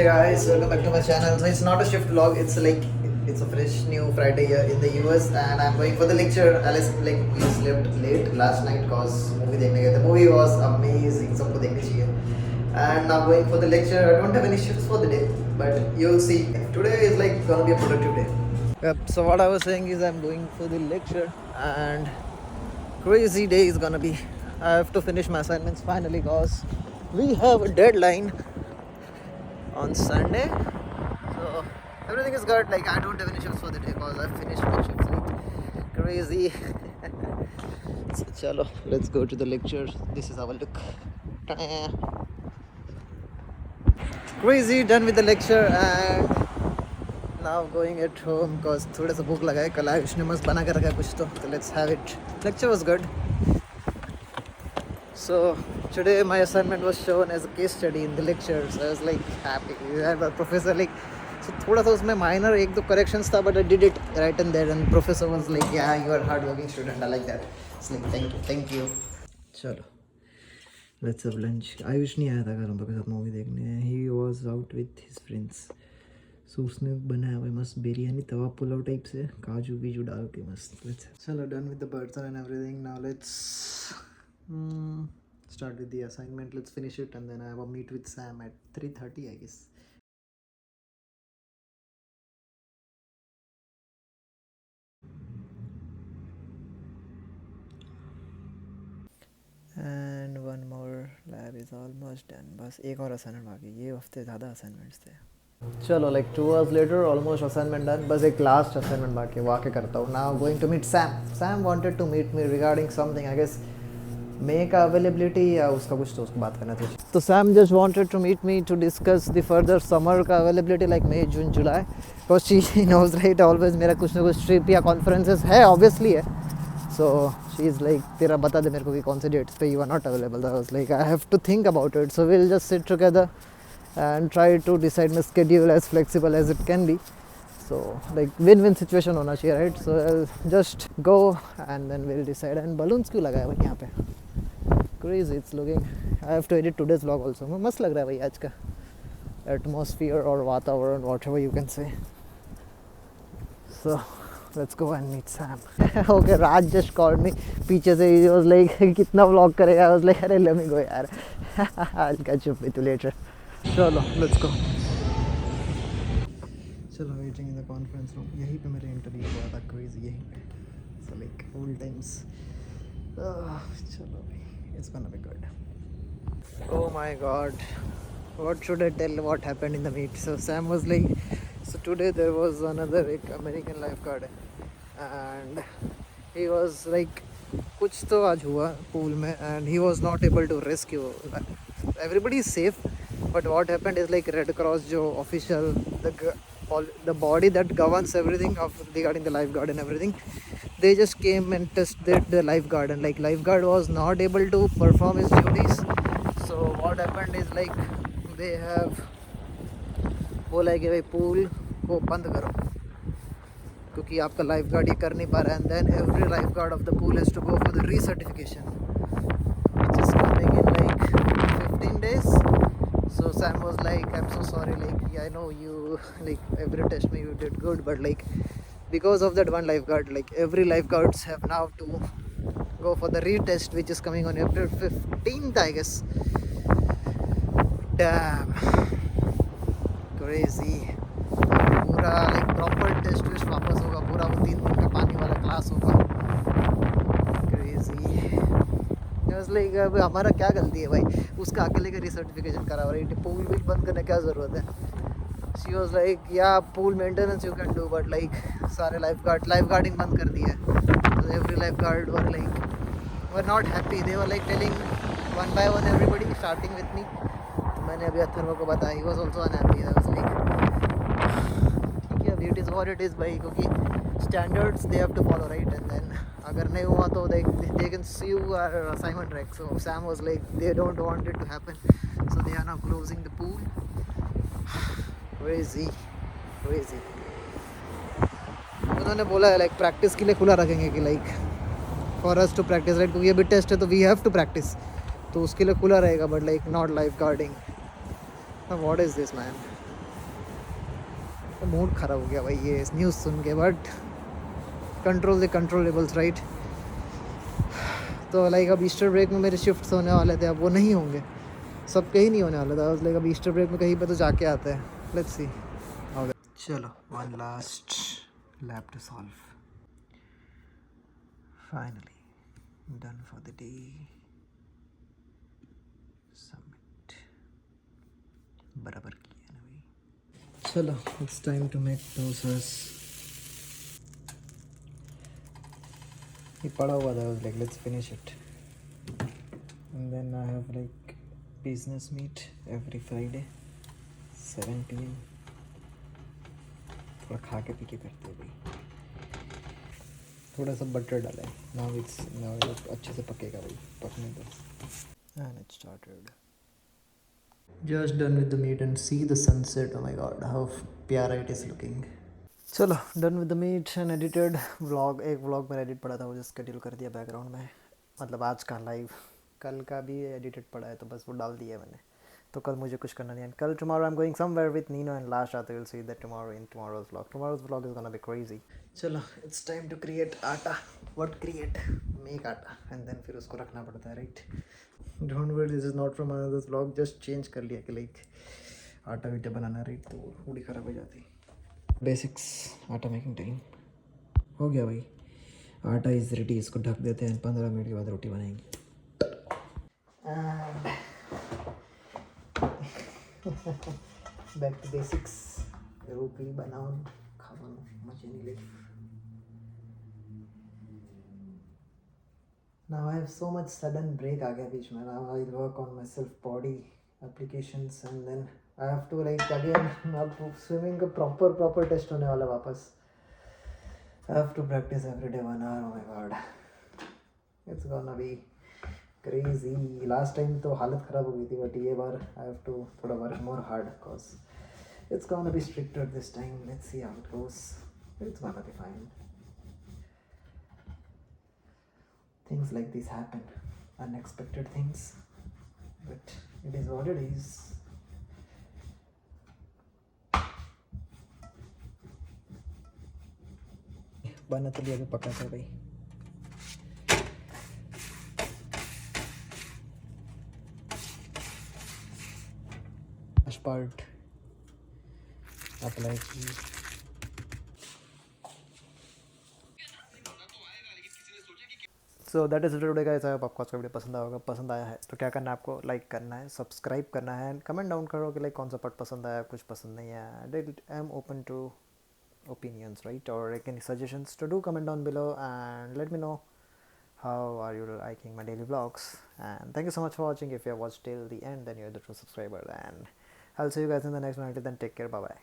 Hey guys, welcome back to my channel. So it's not a shift vlog. It's a fresh new Friday here in the US, and I'm going for the lecture. Alice, like we slept late last night cause movie देखने गए थे. Movie was amazing. सबको देखनी चाहिए. And now going for the lecture. I don't have any shifts for the day, but you'll see. Today is like gonna be a productive day. Yep. So what I was saying is I'm going for the lecture, and crazy day is gonna be. I have to finish my assignments finally cause we have a deadline on Sunday. So everything is good. Like I don't have any shifts for the day because I finished my shifts late. Crazy. So chalo, let's go to the lecture. This is our look. Crazy, done with the lecture and now going at home because थोड़ा सा भूख लगा है. कल आयुष ने मस्त बना कर रखा है कुछ तो let's have it. Lecture was good. So today my assignment was shown as a case study in the lecture. So I was like happy. And the professor like, so थोड़ा सा उसमें minor एक दो corrections था, but I did it right and there. And professor was like, yeah, you are hardworking student. I like that. It's like thank you. चलो, let's have lunch. Ayush नहीं आया था कल हम लोग के साथ मूवी देखने. He was out with his friends. So उसने बनाया हुआ मस्त बिरयानी तवा पुलाव टाइप से काजू बीजू डाल के मस्त. Let's चलो, done with the burger and everything. Now let's start with the assignment. Let's finish it and then I have a meet with Sam at 3:30 I guess. And one more lab is almost done. बस एक और assignment बाकी. ये हफ्ते ज़्यादा assignments थे. चलो, like 2 hours later almost assignment done. बस एक last assignment बाकी है, वो आके करता हूँ. Now going to meet Sam. Sam wanted to meet me regarding something, I guess मई का अवेलेबिलिटी या उसका कुछ तो उसको बात करना थी. तो Sam just wanted to meet me to discuss the further summer का availability like May June July. Because she knows right always मेरा कुछ ना कुछ ट्रिप या कॉन्फ्रेंसेस है, ऑब्वियसली है. सो शी इज़ लाइक तेरा बता दे मेरे को कि कौन से डेट्स पे you are not available. I was like I have to think about it. So will just sit together and try to decide my schedule as flexible as it can be. So like win-win situation होना चाहिए, right? So I'll just go and then we'll decide. And balloons क्यों लगाया भाई यहाँ पे? Crazy, it's looking. I have to edit today's vlog also. मस्त लग रहा है भाई आज का atmosphere और वातावरण, whatever you can say. So let's go and meet Sam. Okay, Raj just called me. पीछे से he was like कितना vlog करेगा? I was like अरे let me go यार. I'll catch up with you later. चलो, let's go. चलो, waiting in the conference room. यहीं पे मेरा इंटरव्यू हुआ था. क्रेजी, यहीं पे. So like old times. चलो भाई, it's gonna be good. Oh my god, what should I tell what happened in the meet? So Sam was like, so today there was another American lifeguard and he was like कुछ तो आज हुआ pool में and he was not able to rescue. Everybody is safe, but what happened is like Red Cross जो official the body that governs everything of regarding the lifeguard and everything, they just came and tested the lifeguard and like lifeguard was not able to perform his duties. So what happened is like they have बोला है कि भाई pool को बंद करो क्योंकि आपका life guard ये कर नहीं पा रहा है. And then every lifeguard of the pool has to go for the recertification which is coming in like 15 days. So Sam was like, I'm so sorry, like yeah, I know you like every test me you did good, but like because of that one lifeguard, like every lifeguards have now to go for the retest which is coming on April 15th I guess. Damn, crazy. पूरा like proper test waste वापस होगा, पूरा वो 3 दिन का पानी वाला class होगा. Crazy. लाइक अब हमारा क्या गलती है भाई, उसका अकेले का रिसर्टिफिकेशन करा हुआ है. पूल भी बंद करने क्या ज़रूरत है? She was like yeah pool maintenance you can do, but like सारे लाइफ गार्डिंग बंद कर दिया है. Every lifeguard were like were not happy. They were like telling one by one everybody starting with me. तो मैंने अभी अथर्व को बताया, he was also unhappy. I was like ठीक है, अभी it is what it is भाई, क्योंकि standards they have to follow right. And then अगर नहीं हुआ तो they can sue our assignment wreck. So Sam was like they don't want it to happen, so they are now closing the pool. crazy. उन्होंने बोला है like practice के लिए खुला रखेंगे कि like for us to practise right, क्योंकि अभी टेस्ट है तो वी हैव टू प्रैक्टिस, तो उसके लिए खुला रहेगा, but like not lifeguarding. What is this man? Mood ख़राब हो गया भाई ये न्यूज़ सुन के, but control the controllables right. तो लाइक अब ईस्टर ब्रेक में मेरे शिफ्ट्स होने वाले थे, अब वो नहीं होंगे, सबके ही नहीं होने वाला था। लाइक अब ईस्टर ब्रेक में कहीं पे तो जाके आते हैं, लेट्स सी। चलो one last lab to solve, finally done for the day, submit, बराबर किया ना भाई। चलो it's time to make dosas. ये पड़ा हुआ था, like let's finish it, and then I have like business meet every Friday 7 PM। थोड़ा खा के पी के करते हैं भाई। थोड़ा सा बटर डाला है, नाउ अच्छे से पकेगा भाई, पकने दो। And it started, just done with the meet and see the sunset, oh my God how प्यारा इट इज़ लुकिंग। चलो done with the meet and edited vlog. एक व्लॉग मेरा एडिट पड़ा था, वो जो शेड्यूल कर दिया बैकग्राउंड में, मतलब आज का लाइव, कल का भी एडिटेड पड़ा है तो बस वो डाल दिया है मैंने। तो कल मुझे कुछ करना नहीं है। कल tomorrow I am going somewhere with Nino and last आते will see that tomorrow in tomorrow's vlog is gonna be crazy. चलो it's time to create atta. What create, make atta and then फिर उसको रखना पड़ता है right. Don't worry this is not from another vlog, just change कर लिया कि like आटा वीटा बनाना राइट, तो थोड़ी ख़राब हो जाती। बेसिक्स आटा मेकिंग टाइम हो गया भाई, आटा इज़ रेडी। इसको ढक देते हैं, 15 मिनट के बाद रोटी बनेगी। बैक टू बेसिक्स, रोटी बनाओ खाओ मजे नहीं ले। Now I have so much sudden break आ गया बीच में। Now I work on my self body applications and then I have to like again अब swimming का proper test होने वाला वापस। I have to practice every day 1 hour, oh my god, it's gonna be crazy। last time तो हालत ख़राब हो गई थी, but ये बार I have to थोड़ा work more hard cause it's gonna be stricter this time। let's see how it goes, it's gonna be fine। things like this happen, unexpected things, but it is what it is। बना तो लिया, भी पका था भाई। First part apply की। So that is today guys. I hope आपको आज का वीडियो पसंद आया होगा। पसंद आया है तो क्या करना है आपको, लाइक करना है, सब्सक्राइब करना है एंड कमेंट डाउन करो कि लाइक कौन सा पार्ट पसंद आया, कुछ पसंद नहीं आया। I am open to opinions right, or like any suggestions, to do comment down below and let me know how are you liking my daily vlogs. And thank you so much for watching. If you have watched till the end then you're the true subscriber, and I'll see you guys in the next one. Until then, take care, bye bye.